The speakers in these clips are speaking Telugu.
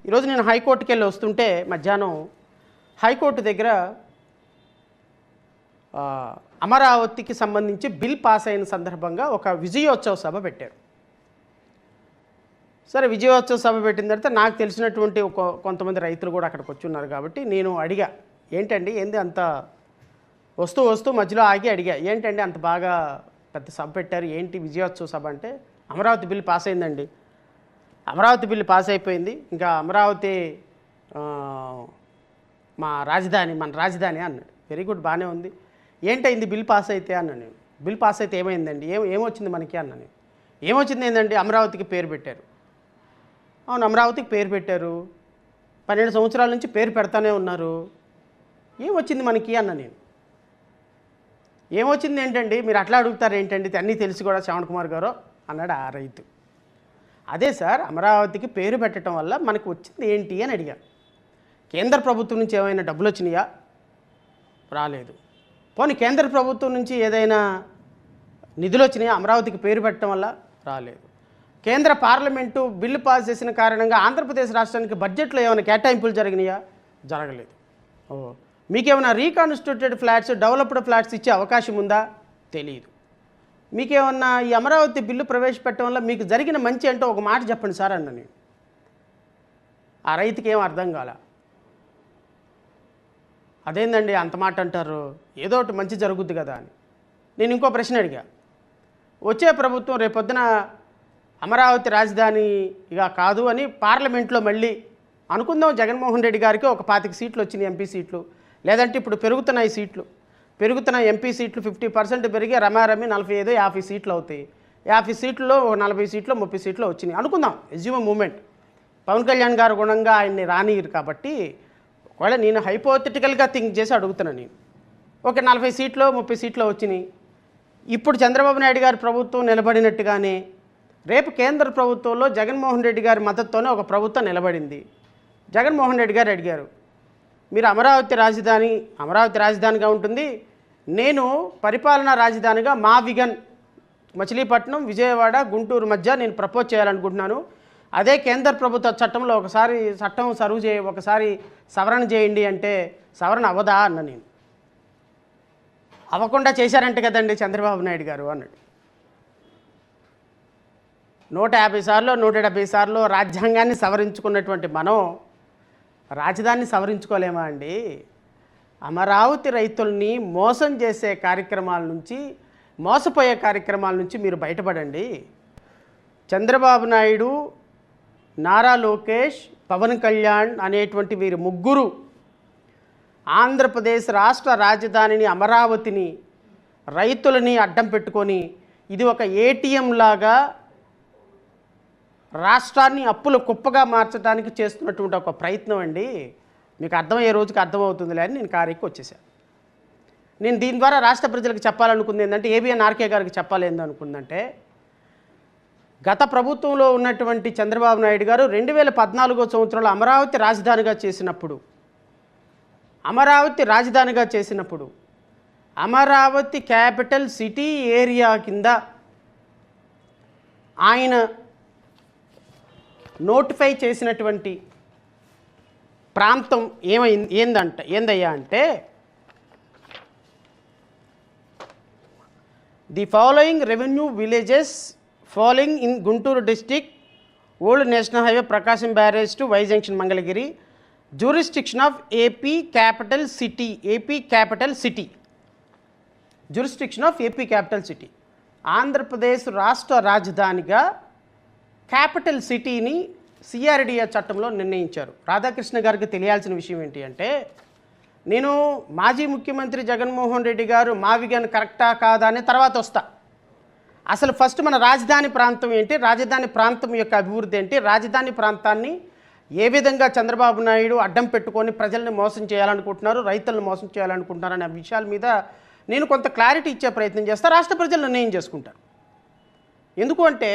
ఈరోజు నేను హైకోర్టుకి వెళ్ళి వస్తుంటే మధ్యాహ్నం హైకోర్టు దగ్గర అమరావతికి సంబంధించి బిల్ పాస్ అయిన సందర్భంగా ఒక విజయోత్సవ సభ పెట్టారు. సరే, విజయోత్సవ సభ పెట్టిన తర్వాత నాకు తెలిసినటువంటి కొంతమంది రైతులు కూడా అక్కడికి వచ్చి ఉన్నారు కాబట్టి నేను అడిగా, ఏంటండి ఏంది అంత వస్తూ మధ్యలో ఆగి అడిగా, ఏంటండి అంత బాగా పెద్ద సభ పెట్టారు, ఏంటి విజయోత్సవ సభ అంటే, అమరావతి బిల్ పాస్ అయిందండి, అమరావతి బిల్లు పాస్ అయిపోయింది, ఇంకా అమరావతి మన రాజధాని అన్నాడు. వెరీ గుడ్, బాగానే ఉంది, ఏంటైంది బిల్ పాస్ అయితే అన్నాను నేను. బిల్ పాస్ అయితే ఏమైందండి, ఏమొచ్చింది మనకి అన్నాను. ఏమొచ్చింది ఏంటండి, అమరావతికి పేరు పెట్టారు. అవును, అమరావతికి పేరు పెట్టారు, 12 సంవత్సరాల నుంచి పేరు పెడతానే ఉన్నారు, ఏమొచ్చింది మనకి అన్నా నేను. ఏమొచ్చింది ఏంటండి, మీరు అట్లా అడుగుతారు ఏంటండి, అన్నీ తెలిసి కూడా శ్రవణ్ కుమార్ గారు అన్నాడు ఆ రైతు. అదే సార్, అమరావతికి పేరు పెట్టడం వల్ల మనకు వచ్చింది ఏంటి అని అడిగాను. కేంద్ర ప్రభుత్వం నుంచి ఏమైనా డబ్బులు వచ్చినాయా? రాలేదు. పోనీ కేంద్ర ప్రభుత్వం నుంచి ఏదైనా నిధులు వచ్చినాయా అమరావతికి పేరు పెట్టడం వల్ల? రాలేదు. కేంద్ర పార్లమెంటు బిల్లు పాస్ చేసిన కారణంగా ఆంధ్రప్రదేశ్ రాష్ట్రానికి బడ్జెట్లో ఏమైనా కేటాయింపులు జరిగినాయా? జరగలేదు. మీకేమైనా రీకాన్స్టిట్యూటెడ్ ఫ్లాట్స్, డెవలప్డ్ ఫ్లాట్స్ ఇచ్చే అవకాశం ఉందా? తెలియదు. మీకేమన్నా ఈ అమరావతి బిల్లు ప్రవేశపెట్టడం వల్ల మీకు జరిగిన మంచి అంటే ఒక మాట చెప్పండి సార్ అన్న నేను. ఆ రైతుకి ఏం అర్థం కాల. అదేందండి అంత మాట అంటారు, ఏదో ఒకటి మంచి జరుగుద్ది కదా అని. నేను ఇంకో ప్రశ్న అడిగా, వచ్చే ప్రభుత్వం రేపొద్దున అమరావతి రాజధాని ఇక కాదు అని పార్లమెంట్లో మళ్ళీ అనుకుందాం, జగన్మోహన్ రెడ్డి గారికి ఒక 25 సీట్లు వచ్చినాయి, ఎంపీ సీట్లు, లేదంటే ఇప్పుడు పెరుగుతున్నాయి సీట్లు, పెరుగుతున్న ఎంపీ సీట్లు 50% పెరిగి రమారమి 45-50 సీట్లు అవుతాయి. 50 సీట్లలో 40 సీట్లు 30 సీట్లు వచ్చినాయి అనుకుందాం, ఎజ్యూమ్ మూమెంట్. పవన్ కళ్యాణ్ గారు గుణంగా ఆయన్ని రానియరు కాబట్టి ఒకవేళ నేను హైపోథెటికల్గా థింక్ చేసి అడుగుతున్నాను. నేను ఒక 40 సీట్లు 30 సీట్లు వచ్చినాయి. ఇప్పుడు చంద్రబాబు నాయుడు గారి ప్రభుత్వం నిలబడినట్టుగానే రేపు కేంద్ర ప్రభుత్వంలో జగన్మోహన్ రెడ్డి గారి మద్దతుతోనే ఒక ప్రభుత్వం నిలబడింది. జగన్మోహన్ రెడ్డి గారు అడిగారు, మీరు అమరావతి రాజధానిగా ఉంటుంది, నేను పరిపాలనా రాజధానిగా మా విగన్ మచిలీపట్నం, విజయవాడ, గుంటూరు మధ్య నేను ప్రపోజ్ చేయాలనుకుంటున్నాను. అదే కేంద్ర ప్రభుత్వ చట్టంలో ఒకసారి సవరణ చేయండి అంటే సవరణ అవ్వదా అన్న నేను. అవ్వకుండా చేశారంటే కదండి చంద్రబాబు నాయుడు గారు అన్నాడు. 150 సార్లు 170 సార్లు రాజ్యాంగాన్ని సవరించుకున్నటువంటి మనం రాజధానిని సవరించుకోలేమా అండి? అమరావతి రైతుల్ని మోసం చేసే కార్యక్రమాల నుంచి, మోసపోయే కార్యక్రమాల నుంచి మీరు బయటపడండి. చంద్రబాబు నాయుడు, నారా లోకేష్, పవన్ కళ్యాణ్ అనేటువంటి వీరు ముగ్గురు ఆంధ్రప్రదేశ్ రాష్ట్ర రాజధానిని అమరావతిని రైతులని అడ్డం పెట్టుకొని ఇది ఒక ఏటీఎం లాగా రాష్ట్రాన్ని అప్పుల కుప్పగా మార్చడానికి చేస్తున్నటువంటి ఒక ప్రయత్నం అండి. మీకు అర్థమయ్యే రోజుకి అర్థమవుతుందిలే అని నేను కారెక్కి వచ్చేసాను. నేను దీని ద్వారా రాష్ట్ర ప్రజలకు చెప్పాలనుకుంది ఏంటంటే, ఏబిఎన్ ఆర్కే గారికి చెప్పాలి ఏందనుకుందంటే, గత ప్రభుత్వంలో ఉన్నటువంటి చంద్రబాబు నాయుడు గారు 2014 సంవత్సరంలో అమరావతి రాజధానిగా చేసినప్పుడు అమరావతి క్యాపిటల్ సిటీ ఏరియా కింద ఆయన నోటిఫై చేసినటువంటి ప్రాంతం ఏందయ్యా అంటే, the following revenue villages following in Guntur district, old national highway Prakasam barrage to Y junction Mangalagiri, jurisdiction of AP capital city, Andhra Pradesh రాష్ట్ర రాజధానిగా క్యాపిటల్ సిటీని సిఆర్డిఏ చట్టంలో నిర్ణయించారు. రాధాకృష్ణ గారికి తెలియాల్సిన విషయం ఏంటి అంటే, నేను మాజీ ముఖ్యమంత్రి జగన్మోహన్ రెడ్డి గారు మా విగన్ కరెక్టా కాదా అని తర్వాత వస్తా. అసలు ఫస్ట్ మన రాజధాని ప్రాంతం ఏంటి, రాజధాని ప్రాంతం యొక్క అభివృద్ధి ఏంటి, రాజధాని ప్రాంతాన్ని ఏ విధంగా చంద్రబాబు నాయుడు అడ్డం పెట్టుకొని ప్రజల్ని మోసం చేయాలనుకుంటున్నారు, రైతులను మోసం చేయాలనుకుంటున్నారు అనే విషయాల మీద నేను కొంత క్లారిటీ ఇచ్చే ప్రయత్నం చేస్తా. రాష్ట్ర ప్రజలు నిర్ణయం చేసుకుంటారు. ఎందుకు అంటే,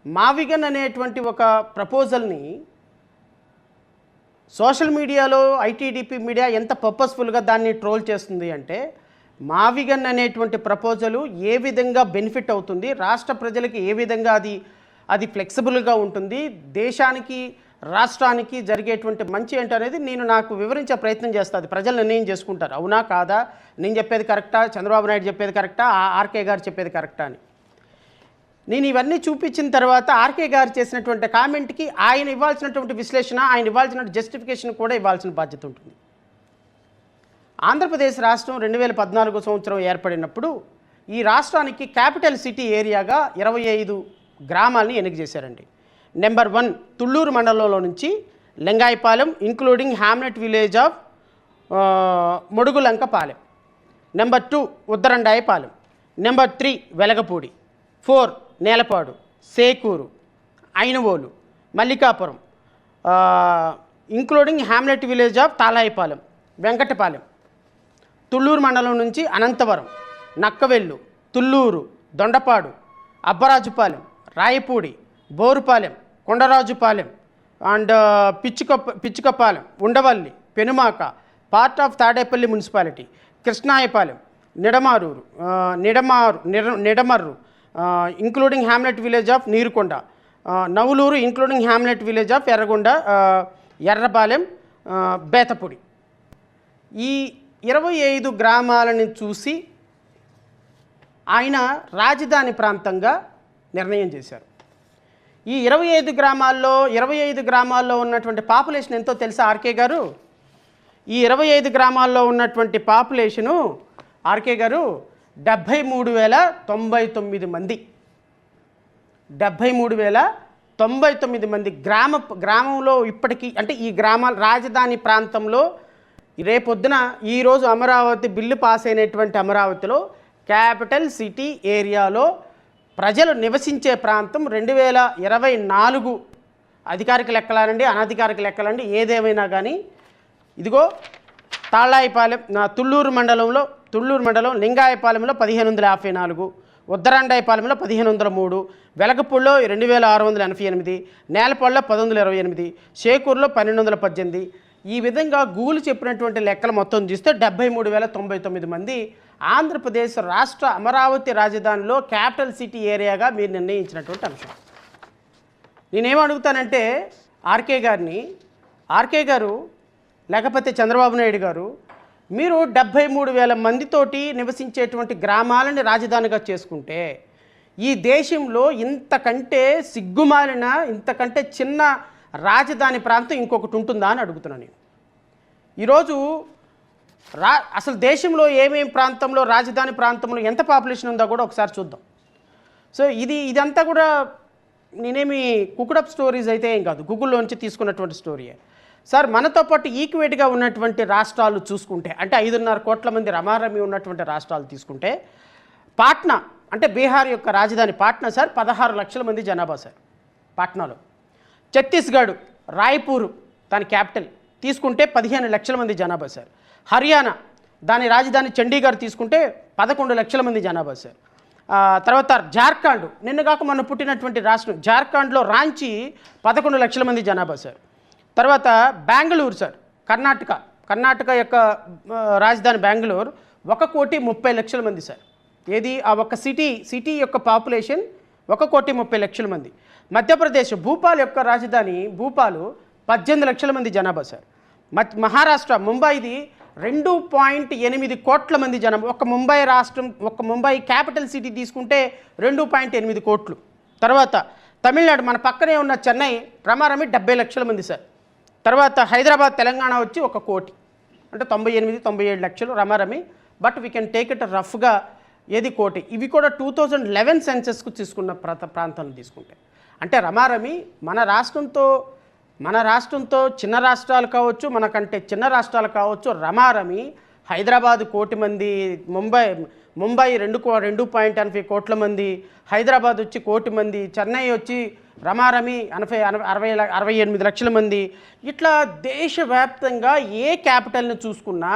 మావిగన్ అనేటువంటి ఒక ప్రపోజల్ని సోషల్ మీడియాలో ఐటీడీపీ మీడియా ఎంత పర్పస్ఫుల్గా దాన్ని ట్రోల్ చేస్తుంది అంటే, మావిగన్ అనేటువంటి ప్రపోజలు ఏ విధంగా బెనిఫిట్ అవుతుంది, రాష్ట్ర ప్రజలకి ఏ విధంగా అది ఫ్లెక్సిబుల్గా ఉంటుంది, దేశానికి రాష్ట్రానికి జరిగేటువంటి మంచి ఏంటి అనేది నాకు వివరించే ప్రయత్నం చేస్తుంది. ప్రజలు నిర్ణయం చేసుకుంటారు అవునా కాదా, నేను చెప్పేది కరెక్టా, చంద్రబాబు నాయుడు చెప్పేది కరెక్టా, ఆర్కే గారు చెప్పేది కరెక్టా అని. నేను ఇవన్నీ చూపించిన తర్వాత ఆర్కే గారు చేసినటువంటి కామెంట్కి ఆయన ఇవ్వాల్సినటువంటి విశ్లేషణ, ఆయన ఇవ్వాల్సిన జస్టిఫికేషన్ కూడా ఇవ్వాల్సిన బాధ్యత ఉంటుంది. ఆంధ్రప్రదేశ్ రాష్ట్రం 2014 సంవత్సరం ఏర్పడినప్పుడు ఈ రాష్ట్రానికి క్యాపిటల్ సిటీ ఏరియాగా 25 గ్రామాలని ఎన్నిక చేశారండి. నెంబర్ 1 తుళ్ళూరు మండలంలో నుంచి Lingayapalem including hamlet village of Modugulankapalem, number 2 Uddandarayapalem, number 3 Velagapudi, 4 Nelapadu, Sekuru, Ainavolu, Mallikapuram including hamlet village of Thalayipalem, Venkatapalem, Thullur మండలం నుంచి Anantavaram, Nakkavellu, Thullur, Dondapadu, Abbarajupalem, Rayapudi, Borupalem, Kondarajupalem and Pichukapalem, Undavalli, Penumaka, part of Tadepalli municipality, Krishnayapalem, Nidamarru including hamlet village of Neerukonda, Navuluru including hamlet village of Erragonda, Errapalem, Bethapudi. ఈ 25 గ్రామాలని చూసి ఆయన రాజధాని ప్రాంతంగా నిర్ణయం చేశారు. ఈ 25 గ్రామాల్లో ఉన్నటువంటి పాపులేషన్ ఎంతో తెలుసా ఆర్కే గారు? ఈ 25 గ్రామాల్లో ఉన్నటువంటి పాపులేషను ఆర్కే గారు 73,099 మంది. 73,099 మంది గ్రామంలో ఇప్పటికీ, అంటే ఈ గ్రామాల రాజధాని ప్రాంతంలో రేపొద్దున ఈరోజు అమరావతి బిల్లు పాస్ అయినటువంటి అమరావతిలో క్యాపిటల్ సిటీ ఏరియాలో ప్రజలు నివసించే ప్రాంతం 2024 అధికారిక లెక్కలానండి, అనధికారిక లెక్కలండి, ఏదేమైనా కానీ ఇదిగో తాళాయిపాలెం తుళ్ళూరు మండలం లింగాయపాలెంలో 1554, ఉద్దరాండాయపాలెంలో 1503, వెలగపూడిలో 2688, నేలపాడులో 1128, షేకూరులో 1218. ఈ విధంగా గూగుల్ చెప్పినటువంటి లెక్కలు మొత్తం చూస్తే 73,099 మంది ఆంధ్రప్రదేశ్ రాష్ట్ర అమరావతి రాజధానిలో క్యాపిటల్ సిటీ ఏరియాగా మీరు నిర్ణయించినటువంటి అంశం. నేనేమడుగుతానంటే ఆర్కే గారు లేకపోతే చంద్రబాబు నాయుడు గారు, మీరు 73,000 మందితోటి నివసించేటువంటి గ్రామాలని రాజధానిగా చేసుకుంటే ఈ దేశంలో ఇంతకంటే సిగ్గుమాలిన, ఇంతకంటే చిన్న రాజధాని ప్రాంతం ఇంకొకటి ఉంటుందా అని అడుగుతున్నాను నేను. ఈరోజు అసలు దేశంలో ఏమేం ప్రాంతంలో, రాజధాని ప్రాంతంలో ఎంత పాపులేషన్ ఉందో కూడా ఒకసారి చూద్దాం. సో ఇదంతా కూడా నేనేమి కుకుడప్ స్టోరీస్ అయితే ఏం కాదు, గూగుల్లోంచి తీసుకున్నటువంటి స్టోరీయే సార్. మనతో పాటు ఈక్వేట్గా ఉన్నటువంటి రాష్ట్రాలు చూసుకుంటే, అంటే 5.5 కోట్ల మంది రమారమి ఉన్నటువంటి రాష్ట్రాలు తీసుకుంటే, పాట్నా అంటే బీహార్ యొక్క రాజధాని పాట్నా సార్ 16 లక్షల మంది జనాభా సార్ పాట్నాలో. ఛత్తీస్గఢ్ రాయ్పూర్ దాని క్యాపిటల్ తీసుకుంటే 15 లక్షల మంది జనాభా సార్. హర్యానా దాని రాజధాని చండీగఢ్ తీసుకుంటే 11 లక్షల మంది జనాభా సార్. తర్వాత జార్ఖండ్ నిన్నగాక మొన్న పుట్టినటువంటి రాష్ట్రం జార్ఖండ్లో రాంచీ 11 లక్షల మంది జనాభా సార్. తర్వాత బెంగళూరు సార్ కర్ణాటక యొక్క రాజధాని బెంగళూరు 1,30,00,000 మంది సార్. ఏది ఆ ఒక సిటీ యొక్క పాపులేషన్ 1,30,00,000 మంది. మధ్యప్రదేశ్ భూపాల్ యొక్క రాజధాని భూపాలు 18 లక్షల మంది జనాభా సార్. మహారాష్ట్ర ముంబైది 2.8 కోట్ల మంది జనాభా. ఒక ముంబై క్యాపిటల్ సిటీ తీసుకుంటే 2.8 కోట్లు. తర్వాత తమిళనాడు మన పక్కనే ఉన్న చెన్నై రమారమి 70 లక్షల మంది సార్. తర్వాత హైదరాబాద్ తెలంగాణ వచ్చి 1 కోటి, అంటే 98-97 లక్షలు రమారమి. But we can take it రఫ్గా ఏది కోటి. ఇవి కూడా 2011 సెన్సెస్కు తీసుకున్న ప్రాంతాలను తీసుకుంటే, అంటే రమారమి మన రాష్ట్రంతో చిన్న రాష్ట్రాలు కావచ్చు, మనకంటే చిన్న రాష్ట్రాలు కావచ్చు, రమారమి హైదరాబాద్ 1 కోటి మంది, ముంబై 2.80 కోట్ల మంది, హైదరాబాద్ వచ్చి 1 కోటి మంది, చెన్నై వచ్చి రమారమి 68 లక్షల మంది. ఇట్లా దేశవ్యాప్తంగా ఏ క్యాపిటల్ని చూసుకున్నా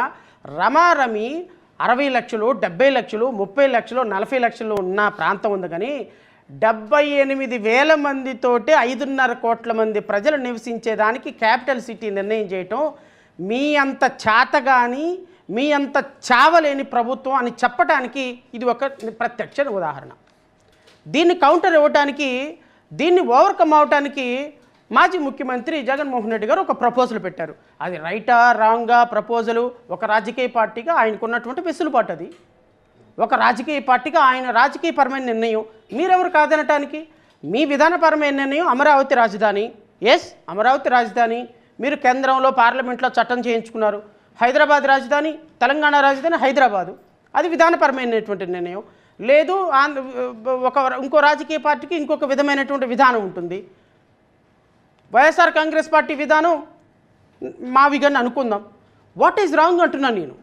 రమారమి 60 లక్షలు, 70 లక్షలు, 30 లక్షలు, 40 లక్షలు ఉన్న ప్రాంతం ఉంది. కానీ 78,000 మందితోటి 5.5 కోట్ల మంది ప్రజలు నివసించేదానికి క్యాపిటల్ సిటీ నిర్ణయం చేయటం మీ అంత చాతగాని, మీ అంత చావలేని ప్రభుత్వం అని చెప్పడానికి ఇది ఒక ప్రత్యక్ష ఉదాహరణ. దీన్ని కౌంటర్ ఇవ్వటానికి, దీన్ని ఓవర్కమ్ అవటానికి మాజీ ముఖ్యమంత్రి జగన్మోహన్ రెడ్డి గారు ఒక ప్రపోజల్ పెట్టారు. అది రైటా రాంగా ప్రపోజలు? ఒక రాజకీయ పార్టీగా ఆయనకున్నటువంటి వెసులుబాటు అది. ఒక రాజకీయ పార్టీగా ఆయన రాజకీయపరమైన నిర్ణయం. మీరెవరు కాదనటానికి? మీ విధానపరమైన నిర్ణయం అమరావతి రాజధాని. ఎస్, అమరావతి రాజధాని. మీరు కేంద్రంలో పార్లమెంట్లో చట్టం చేయించుకున్నారు. హైదరాబాద్ రాజధాని, తెలంగాణ రాజధాని హైదరాబాదు. అది విధానపరమైనటువంటి నిర్ణయం. లేదు ఇంకో రాజకీయ పార్టీకి ఇంకొక విధమైనటువంటి విధానం ఉంటుంది. వైఎస్ఆర్ కాంగ్రెస్ పార్టీ విధానం మావిగన్ అనుకుందాం. వాట్ ఈజ్ రాంగ్ అంటున్నాను నేను.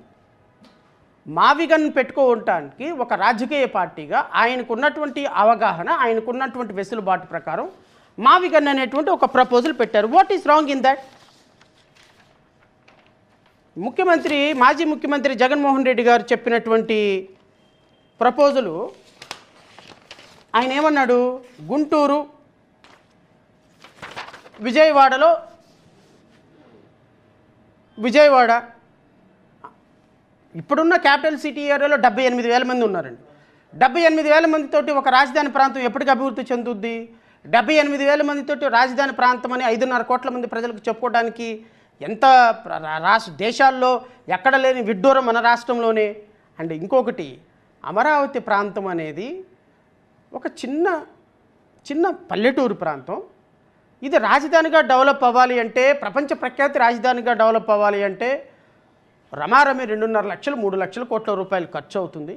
మావిగన్ పెట్టుకోవటానికి ఒక రాజకీయ పార్టీగా ఆయనకున్నటువంటి అవగాహన, ఆయనకున్నటువంటి వెసులుబాటు ప్రకారం మావిగన్ అనేటువంటి ఒక ప్రపోజల్ పెట్టారు. What is wrong in that? మాజీ ముఖ్యమంత్రి జగన్మోహన్ రెడ్డి గారు చెప్పినటువంటి ప్రపోజలు ఆయన ఏమన్నాడు? గుంటూరు, విజయవాడ ఇప్పుడున్న క్యాపిటల్ సిటీ ఏరియాలో 78,000 మంది ఉన్నారండి. 78,000 మందితోటి ఒక రాజధాని ప్రాంతం ఎప్పటికి అభివృద్ధి చెందుద్ది? 78,000 మందితోటి రాజధాని ప్రాంతం అని 5.5 కోట్ల మంది ప్రజలకు చెప్పుకోవడానికి ఎంత దేశాల్లో ఎక్కడ లేని విడ్డూరం మన రాష్ట్రంలోనే. అండ్ ఇంకొకటి, అమరావతి ప్రాంతం అనేది ఒక చిన్న పల్లెటూరు ప్రాంతం. ఇది రాజధానిగా డెవలప్ అవ్వాలి అంటే, ప్రపంచ ప్రఖ్యాతి రాజధానిగా డెవలప్ అవ్వాలి అంటే రమారమి 2.5 లక్షలు 3 లక్షల కోట్ల రూపాయలు ఖర్చు అవుతుంది.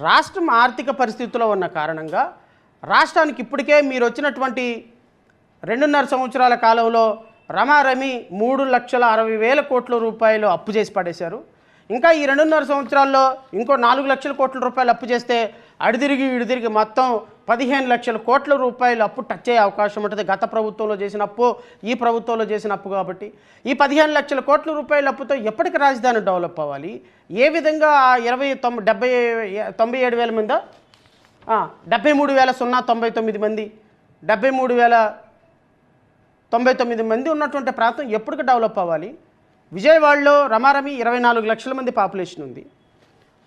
రాష్ట్రం ఆర్థిక పరిస్థితుల్లో ఉన్న కారణంగా రాష్ట్రానికి ఇప్పటికే మీరు వచ్చినటువంటి 2.5 సంవత్సరాల కాలంలో రమారమి 3,60,000 కోట్ల రూపాయలు అప్పు చేసి పడేశారు. ఇంకా ఈ 2.5 సంవత్సరాల్లో ఇంకో 4 లక్షల కోట్ల రూపాయలు అప్పు చేస్తే ఇడిదిరిగి మొత్తం 15 లక్షల కోట్ల రూపాయలు అప్పు టచ్ అయ్యే అవకాశం ఉంటుంది. గత ప్రభుత్వంలో చేసిన అప్పు, ఈ ప్రభుత్వంలో చేసిన అప్పు. కాబట్టి ఈ 15 లక్షల కోట్ల రూపాయల అప్పుతో ఎప్పటికి రాజధాని డెవలప్ అవ్వాలి? ఏ విధంగా 97,000 మందా 73,099 మంది 73,099 మంది ఉన్నటువంటి ప్రాంతం ఎప్పటికి డెవలప్ అవ్వాలి? విజయవాడలో రమారమి 24 లక్షల మంది పాపులేషన్ ఉంది.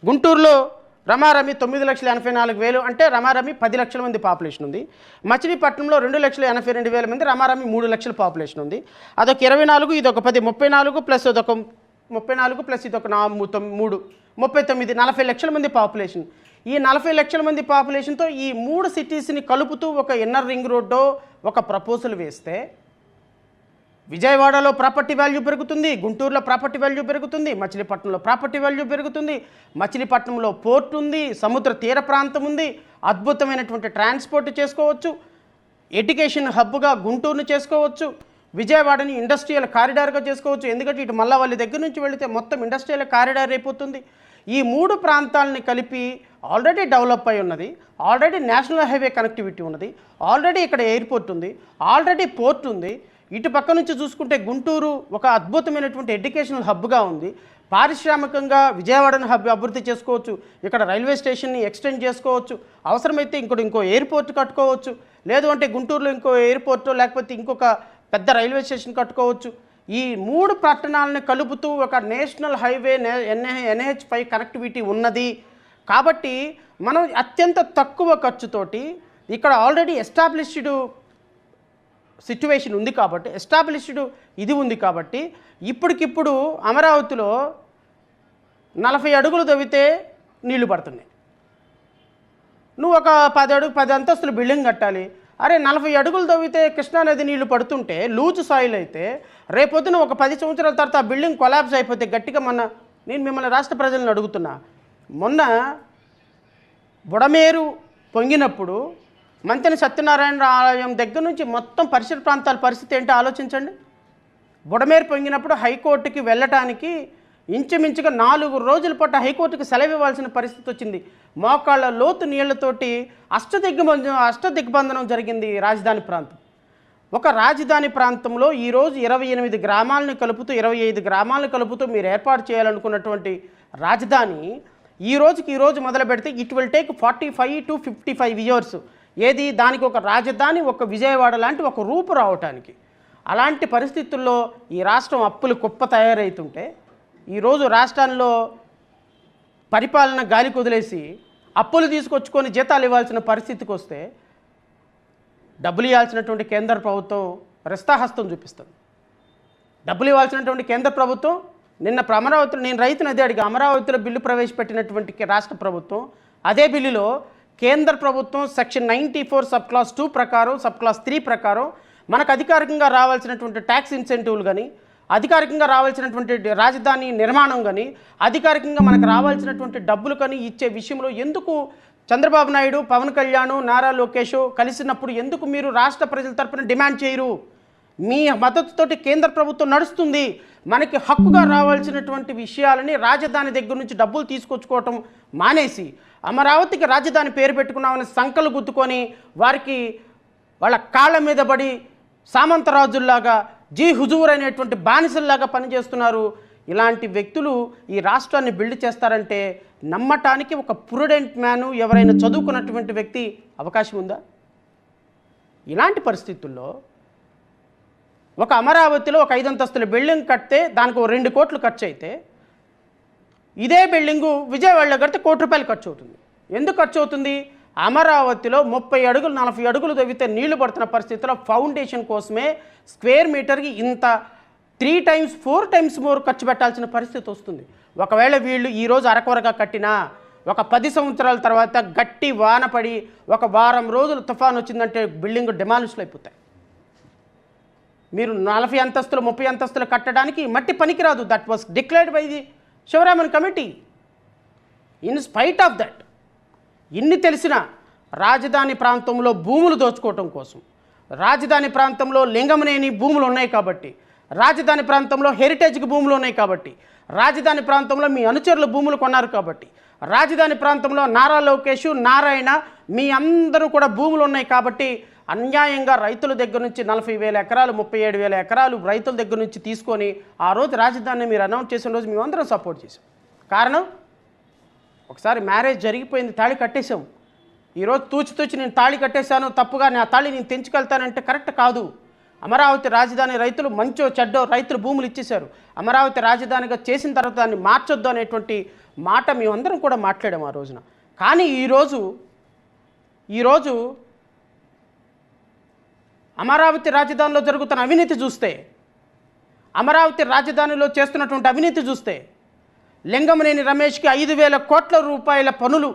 గుంటూరులో రమారమి 9,84,000 అంటే రమారమి 10 లక్షల మంది పాపులేషన్ ఉంది. మచిలీపట్నంలో 2,82,000 మంది, రమారమి 3 లక్షల పాపులేషన్ ఉంది. అదొక 24, ఇదొక 10, 34 ప్లస్ ఇదొక 34 ప్లస్ ఇదొక 3, 39, 40 లక్షల మంది పాపులేషన్. ఈ 40 లక్షల మంది పాపులేషన్తో ఈ 3 సిటీస్ని కలుపుతూ ఒక ఇన్నర్ రింగ్ రోడ్డో ఒక ప్రపోజల్ వేస్తే విజయవాడలో ప్రాపర్టీ వాల్యూ పెరుగుతుంది, గుంటూరులో ప్రాపర్టీ వాల్యూ పెరుగుతుంది, మచిలీపట్నంలో ప్రాపర్టీ వాల్యూ పెరుగుతుంది. మచిలీపట్నంలో పోర్ట్ ఉంది, సముద్ర తీర ప్రాంతం ఉంది, అద్భుతమైనటువంటి ట్రాన్స్పోర్ట్ చేసుకోవచ్చు, ఎడ్యుకేషన్ హబ్గా గుంటూరుని చేసుకోవచ్చు, విజయవాడని ఇండస్ట్రియల్ కారిడార్గా చేసుకోవచ్చు. ఎందుకంటే ఇటు మల్లవల్లి దగ్గర నుంచి వెళితే మొత్తం ఇండస్ట్రియల్ కారిడార్ అయిపోతుంది. ఈ 3 ప్రాంతాలని కలిపి ఆల్రెడీ డెవలప్ అయి ఉన్నది, ఆల్రెడీ నేషనల్ హైవే కనెక్టివిటీ ఉన్నది, ఆల్రెడీ ఇక్కడ ఎయిర్పోర్ట్ ఉంది, ఆల్రెడీ పోర్ట్ ఉంది. ఇటు పక్క నుంచి చూసుకుంటే గుంటూరు ఒక అద్భుతమైనటువంటి ఎడ్యుకేషనల్ హబ్గా ఉంది. పారిశ్రామికంగా విజయవాడను అభివృద్ధి చేసుకోవచ్చు. ఇక్కడ రైల్వే స్టేషన్ని ఎక్స్టెండ్ చేసుకోవచ్చు. అవసరమైతే ఇంకో ఎయిర్పోర్ట్ కట్టుకోవచ్చు. లేదు అంటే గుంటూరులో ఇంకో ఎయిర్పోర్ట్ లేకపోతే ఇంకొక పెద్ద రైల్వే స్టేషన్ కట్టుకోవచ్చు. ఈ 3 పట్టణాలను కలుపుతూ ఒక నేషనల్ హైవే NH5 కనెక్టివిటీ ఉన్నది. కాబట్టి మనం అత్యంత తక్కువ ఖర్చుతోటి ఇక్కడ ఆల్రెడీ ఎస్టాబ్లిష్డ్ సిట్యువేషన్ ఉంది కాబట్టి, ఎస్టాబ్లిష్డ్ ఇది ఉంది కాబట్టి ఇప్పటికిప్పుడు అమరావతిలో 40 అడుగులు తవ్వితే నీళ్లు పడుతున్నాయి. నువ్వు ఒక 10 అంతస్తులు బిల్డింగ్ కట్టాలి. అరే 40 అడుగులు తవ్వితే కృష్ణానది నీళ్లు పడుతుంటే లూజ్ సాయిల్ అయితే రేపొద్దున ఒక 10 సంవత్సరాల తర్వాత ఆ బిల్డింగ్ కొలాప్స్ అయిపోతే గట్టిగా నేను మిమ్మల్ని రాష్ట్ర ప్రజలను అడుగుతున్నా, మొన్న బుడమేరు పొంగినప్పుడు మంతెన సత్యనారాయణ ఆలయం దగ్గర నుంచి మొత్తం పరిసర ప్రాంతాల పరిస్థితి ఏంటో ఆలోచించండి. బుడమేరు పొంగినప్పుడు హైకోర్టుకి వెళ్ళటానికి ఇంచుమించుగా 4 రోజుల పాటు హైకోర్టుకి సెలవు ఇవ్వాల్సిన పరిస్థితి వచ్చింది. మోకాళ్ళ లోతు నీళ్లతోటి అష్టదిగ్బంధనం జరిగింది రాజధాని ప్రాంతం. ఒక రాజధాని ప్రాంతంలో ఈరోజు 28 గ్రామాలను కలుపుతూ 25 గ్రామాలను కలుపుతూ మీరు ఏర్పాటు చేయాలనుకున్నటువంటి రాజధాని ఈరోజు మొదలు పెడితే it will take 45 to 55 years. ఏది దానికి ఒక రాజధాని, ఒక విజయవాడ లాంటి ఒక రూపు రావటానికి. అలాంటి పరిస్థితుల్లో ఈ రాష్ట్రం అప్పులు కుప్ప తయారవుతుంటే ఈరోజు రాష్ట్రాల్లో పరిపాలన గాలి కుదిలేసి అప్పులు తీసుకొచ్చుకొని జీతాలు ఇవ్వాల్సిన పరిస్థితికి వస్తే డబ్బులు ఇవ్వాల్సినటువంటి కేంద్ర ప్రభుత్వం రెస్తాహస్తం చూపిస్తుంది. డబ్బులు ఇవ్వాల్సినటువంటి కేంద్ర ప్రభుత్వం నిన్న అమరావతిలో, నేను రైతుని అదే అడిగా, అమరావతిలో బిల్లు ప్రవేశపెట్టినటువంటి రాష్ట్ర ప్రభుత్వం అదే బిల్లులో కేంద్ర ప్రభుత్వం సెక్షన్ 94 సబ్ క్లాస్ 2 ప్రకారం, సబ్ క్లాస్ 3 ప్రకారం మనకు అధికారికంగా రావాల్సినటువంటి ట్యాక్స్ ఇన్సెంటివ్లు కానీ, అధికారికంగా రావాల్సినటువంటి రాజధాని నిర్మాణం కానీ, అధికారికంగా మనకు రావాల్సినటువంటి డబ్బులు కానీ ఇచ్చే విషయంలో ఎందుకు చంద్రబాబు నాయుడు, పవన్ కళ్యాణ్, నారా లోకేష్ కలిసినప్పుడు ఎందుకు మీరు రాష్ట్ర ప్రజల తరపున డిమాండ్ చేయరు? మీ మద్దతుతోటి కేంద్ర ప్రభుత్వం నడుస్తుంది. మనకి హక్కుగా రావాల్సినటువంటి విషయాలని రాజధాని దగ్గర నుంచి డబ్బులు తీసుకొచ్చుకోవటం మానేసి అమరావతికి రాజధాని పేరు పెట్టుకున్నామని సంకలు గుద్దుకొని వారికి వాళ్ళ కాళ్ళ మీద పడి సామంతరాజుల్లాగా, జీ హుజూర్ అనేటువంటి బానిసల్లాగా పనిచేస్తున్నారు. ఇలాంటి వ్యక్తులు ఈ రాష్ట్రాన్ని బిల్డ్ చేస్తారంటే నమ్మటానికి ఒక ప్రుడెంట్ మ్యాను, ఎవరైనా చదువుకున్నటువంటి వ్యక్తి అవకాశం ఉందా? ఇలాంటి పరిస్థితుల్లో ఒక అమరావతిలో ఒక 5 అంతస్తుల బిల్డింగ్ కడితే దానికి 2 కోట్లు ఖర్చు అయితే, ఇదే బిల్డింగు విజయవాడలో కడితే 1 కోటి రూపాయలు ఖర్చు అవుతుంది. ఎందుకు ఖర్చు అవుతుంది? అమరావతిలో 30 అడుగులు 40 అడుగులు తవ్వితే నీళ్లు పడుతున్న పరిస్థితిలో ఫౌండేషన్ కోసమే స్క్వేర్ మీటర్కి ఇంత 3 times 4 times మోర్ ఖర్చు పెట్టాల్సిన పరిస్థితి వస్తుంది. ఒకవేళ వీళ్ళు ఈరోజు అరకొరగా కట్టినా ఒక 10 సంవత్సరాల తర్వాత గట్టి వాన పడి ఒక వారం రోజులు తుఫాన్ వచ్చిందంటే బిల్డింగ్ డిమాలిష్లు అయిపోతాయి. మీరు 40 అంతస్తులు 30 అంతస్తులు కట్టడానికి మట్టి పనికిరాదు. That was declared by the Sivaraman committee. In spite of that, ఇన్ని తెలిసిన రాజధాని ప్రాంతంలో భూములు దోచుకోవటం కోసం, రాజధాని ప్రాంతంలో లింగమనేని భూములు ఉన్నాయి కాబట్టి, రాజధాని ప్రాంతంలో హెరిటేజ్కి భూములు ఉన్నాయి కాబట్టి, రాజధాని ప్రాంతంలో మీ అనుచరులు భూములు కొన్నారు కాబట్టి, రాజధాని ప్రాంతంలో నారా లోకేష్, నారాయణ మీ అందరూ కూడా భూములు ఉన్నాయి కాబట్టి అన్యాయంగా రైతుల దగ్గర నుంచి 40,000 ఎకరాలు 37,000 ఎకరాలు రైతుల దగ్గర నుంచి తీసుకొని ఆ రోజు రాజధానిని మీరు అనౌన్స్ చేసిన రోజు మేమందరం సపోర్ట్ చేసాం. కారణం, ఒకసారి మ్యారేజ్ జరిగిపోయింది, తాళి కట్టేశాం. ఈరోజు తూచి నేను తాళి కట్టేశాను, తప్పుగా నా తాళి నేను తెంచుకెళ్తానంటే కరెక్ట్ కాదు. అమరావతి రాజధాని రైతులు మంచో చెడ్డో రైతులు భూములు ఇచ్చేశారు. అమరావతి రాజధానిగా చేసిన తర్వాత దాన్ని మార్చొద్దు అనేటువంటి మాట మేమందరం కూడా మాట్లాడాము ఆ రోజున. కానీ ఈరోజు అమరావతి రాజధానిలో జరుగుతున్న అవినీతి చూస్తే, అమరావతి రాజధానిలో చేస్తున్నటువంటి అవినీతి చూస్తే, లింగమనేని రమేష్కి 5,000 కోట్ల రూపాయల పనులు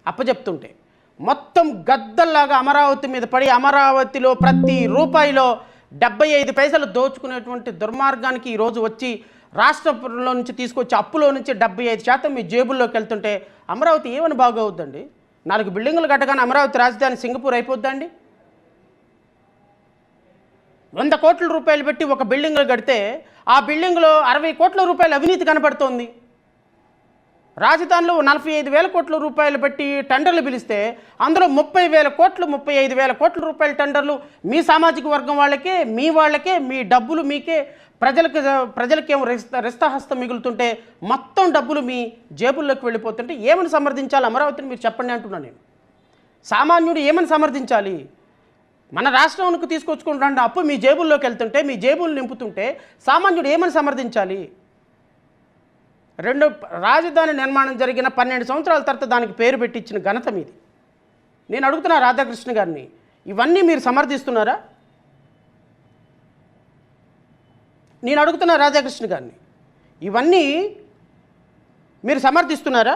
అప్పచెప్తుంటే మొత్తం గద్దల్లాగా అమరావతి మీద పడి అమరావతిలో ప్రతి రూపాయిలో 75 పైసలు దోచుకునేటువంటి దుర్మార్గానికి ఈరోజు వచ్చి రాష్ట్రంలో నుంచి తీసుకొచ్చి అప్పులో నుంచి 75% మీ జేబుల్లోకి వెళ్తుంటే అమరావతి ఏమని బాగవుద్దండి? 4 బిల్డింగులు కట్టగానే అమరావతి రాజధాని సింగపూర్ అయిపోద్దండి? 100 కోట్ల రూపాయలు పెట్టి ఒక బిల్డింగ్లో కడితే ఆ బిల్డింగ్లో 60 కోట్ల రూపాయల అవినీతి కనబడుతోంది. రాజధానిలో 45,000 కోట్ల రూపాయలు పెట్టి టెండర్లు పిలిస్తే అందులో 30,000 కోట్లు 35,000 కోట్ల రూపాయల టెండర్లు మీ సామాజిక వర్గం వాళ్ళకే, మీ వాళ్ళకే, మీ డబ్బులు మీకే, ప్రజలకేమో రెస్తాహస్తం మిగులుతుంటే మొత్తం డబ్బులు మీ జేబుల్లోకి వెళ్ళిపోతుంటే ఏమని సమర్థించాలి అమరావతిని? మీరు చెప్పండి అంటున్నాను నేను. సామాన్యుడు ఏమని సమర్థించాలి? మన రాష్ట్రానికి తీసుకొచ్చుకుంటున్న అప్పు మీ జేబుల్లోకి వెళ్తుంటే, మీ జేబులు నింపుతుంటే సామాన్యుడు ఏమని సమర్థించాలి? రాజధాని నిర్మాణం జరిగిన 12 సంవత్సరాల తర్వాత దానికి పేరు పెట్టించిన ఘనత మీది. నేను అడుగుతున్నా రాధాకృష్ణ గారిని, ఇవన్నీ మీరు సమర్థిస్తున్నారా? నేను అడుగుతున్నా రాధాకృష్ణ గారిని, ఇవన్నీ మీరు సమర్థిస్తున్నారా?